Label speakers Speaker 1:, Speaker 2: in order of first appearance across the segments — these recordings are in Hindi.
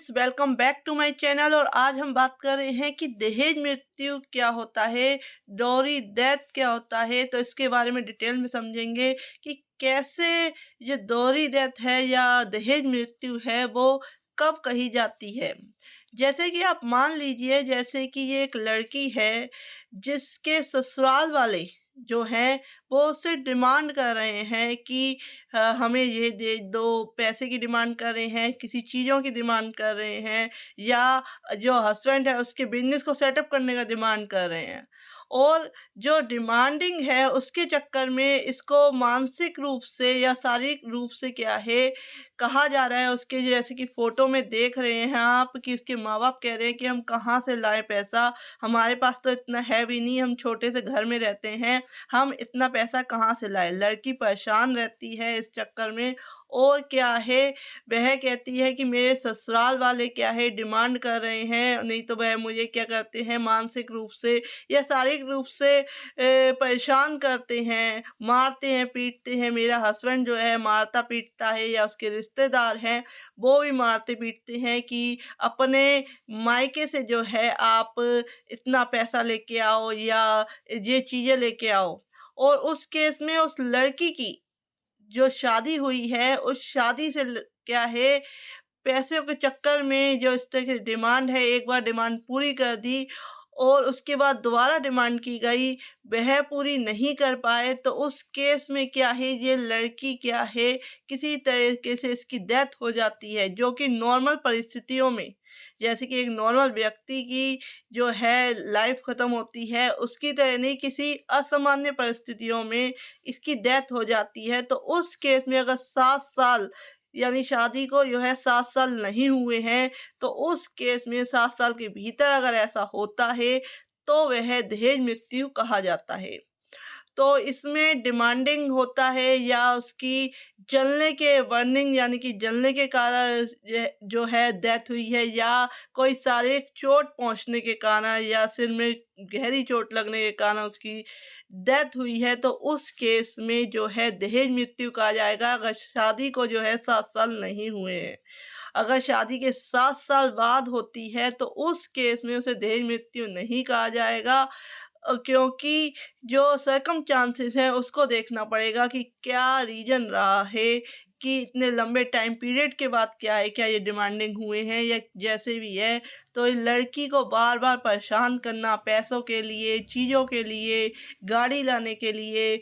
Speaker 1: Welcome back to my channel. और आज हम बात कर रहे हैं कि दहेज मृत्यु क्या होता है, डॉरी डेथ क्या होता है। तो इसके बारे में डिटेल में समझेंगे कि कैसे ये डॉरी डेथ है या दहेज मृत्यु है वो कब कही जाती है। जैसे कि आप मान लीजिए, जैसे कि ये एक लड़की है जिसके ससुराल वाले जो हैं वो उससे डिमांड कर रहे हैं कि हमें ये दे दो, पैसे की डिमांड कर रहे हैं, किसी चीज़ों की डिमांड कर रहे हैं, या जो हस्बैंड है उसके बिज़नेस को सेटअप करने का डिमांड कर रहे हैं। और जो डिमांडिंग है उसके चक्कर में इसको मानसिक रूप से या शारीरिक रूप से क्या है कहा जा रहा है। उसके जैसे कि फ़ोटो में देख रहे हैं आप कि उसके माँ-बाप कह रहे हैं कि हम कहाँ से लाएँ पैसा, हमारे पास तो इतना है भी नहीं, हम छोटे से घर में रहते हैं, हम इतना पैसा कहाँ से लाएँ? लड़की परेशान रहती है इस चक्कर में। और क्या है, वह कहती है कि मेरे ससुराल वाले क्या है डिमांड कर रहे हैं, नहीं तो वह मुझे क्या करते हैं मानसिक रूप से या शारीरिक रूप से परेशान करते हैं, मारते हैं, पीटते हैं। मेरा हस्बैंड जो है मारता-पीटता है, या उसके रिश्तेदार हैं वो भी मारते-पीटते हैं कि अपने मायके से जो है आप इतना पैसा लेके आओ या ये चीज़ें लेके आओ। और उस केस में उस लड़की की जो शादी हुई है, उस शादी से क्या है, पैसों के चक्कर में जो इस तरह की डिमांड है, एक बार डिमांड पूरी कर दी और उसके बाद दोबारा डिमांड की गई, वह पूरी नहीं कर पाए, तो उस केस में क्या है, ये लड़की क्या है, किसी तरीके से इसकी डेथ हो जाती है, जो कि नॉर्मल परिस्थितियों में, जैसे कि एक नॉर्मल व्यक्ति की जो है लाइफ ख़त्म होती है, उसकी तरह नहीं, किसी असामान्य परिस्थितियों में इसकी डेथ हो जाती है। तो उस केस में अगर 7 साल, यानी शादी को जो है 7 साल नहीं हुए हैं, तो उस केस में 7 साल के भीतर अगर ऐसा होता है, तो वह दहेज मृत्यु कहा जाता है। तो इसमें डिमांडिंग होता है या उसकी जलने के बर्निंग, यानी कि जलने के कारण जो है डेथ हुई है, या कोई शारीरिक चोट पहुँचने के कारण या सिर में गहरी चोट लगने के कारण उसकी डेथ हुई है, तो उस केस में जो है दहेज मृत्यु कहा जाएगा, अगर शादी को जो है 7 साल नहीं हुए हैं। अगर शादी के 7 साल बाद होती है, तो उस केस में उसे दहेज मृत्यु नहीं कहा जाएगा, क्योंकि जो सर्कमस्टांसेस हैं उसको देखना पड़ेगा कि क्या रीज़न रहा है कि इतने लंबे टाइम पीरियड के बाद क्या है, क्या ये डिमांडिंग हुए हैं या जैसे भी है। तो इस लड़की को बार-बार परेशान करना पैसों के लिए, चीज़ों के लिए, गाड़ी लाने के लिए,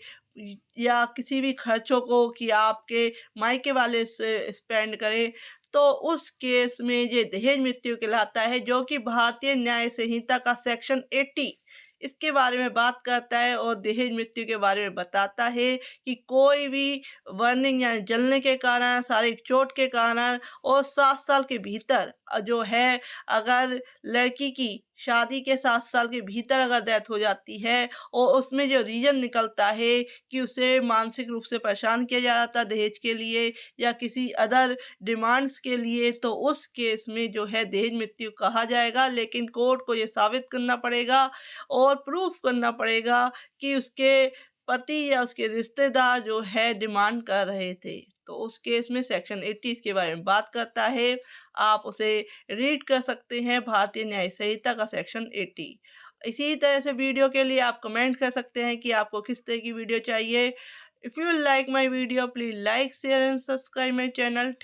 Speaker 1: या किसी भी खर्चों को कि आपके मायके वाले से स्पेंड करें, तो उस केस में ये दहेज मृत्यु कहलाता है, जो कि भारतीय न्याय संहिता का सेक्शन 80 इसके बारे में बात करता है और दहेज मृत्यु के बारे में बताता है कि कोई भी बर्निंग या जलने के कारण, शारीरिक चोट के कारण और 7 साल के भीतर जो है, अगर लड़की की शादी के 7 साल के भीतर अगर डेथ हो जाती है और उसमें जो रीज़न निकलता है कि उसे मानसिक रूप से परेशान किया जा रहा था दहेज के लिए या किसी अदर डिमांड्स के लिए, तो उस केस में जो है दहेज मृत्यु कहा जाएगा। लेकिन कोर्ट को ये साबित करना पड़ेगा और प्रूफ करना पड़ेगा कि उसके पति या उसके रिश्तेदार जो है डिमांड कर रहे थे। तो उस केस में सेक्शन 80 इसके बारे में बात करता है। आप उसे रीड कर सकते हैं, भारतीय न्याय संहिता का सेक्शन 80। इसी तरह से वीडियो के लिए आप कमेंट कर सकते हैं कि आपको किस तरह की वीडियो चाहिए। If you like my video please like, share and subscribe my channel.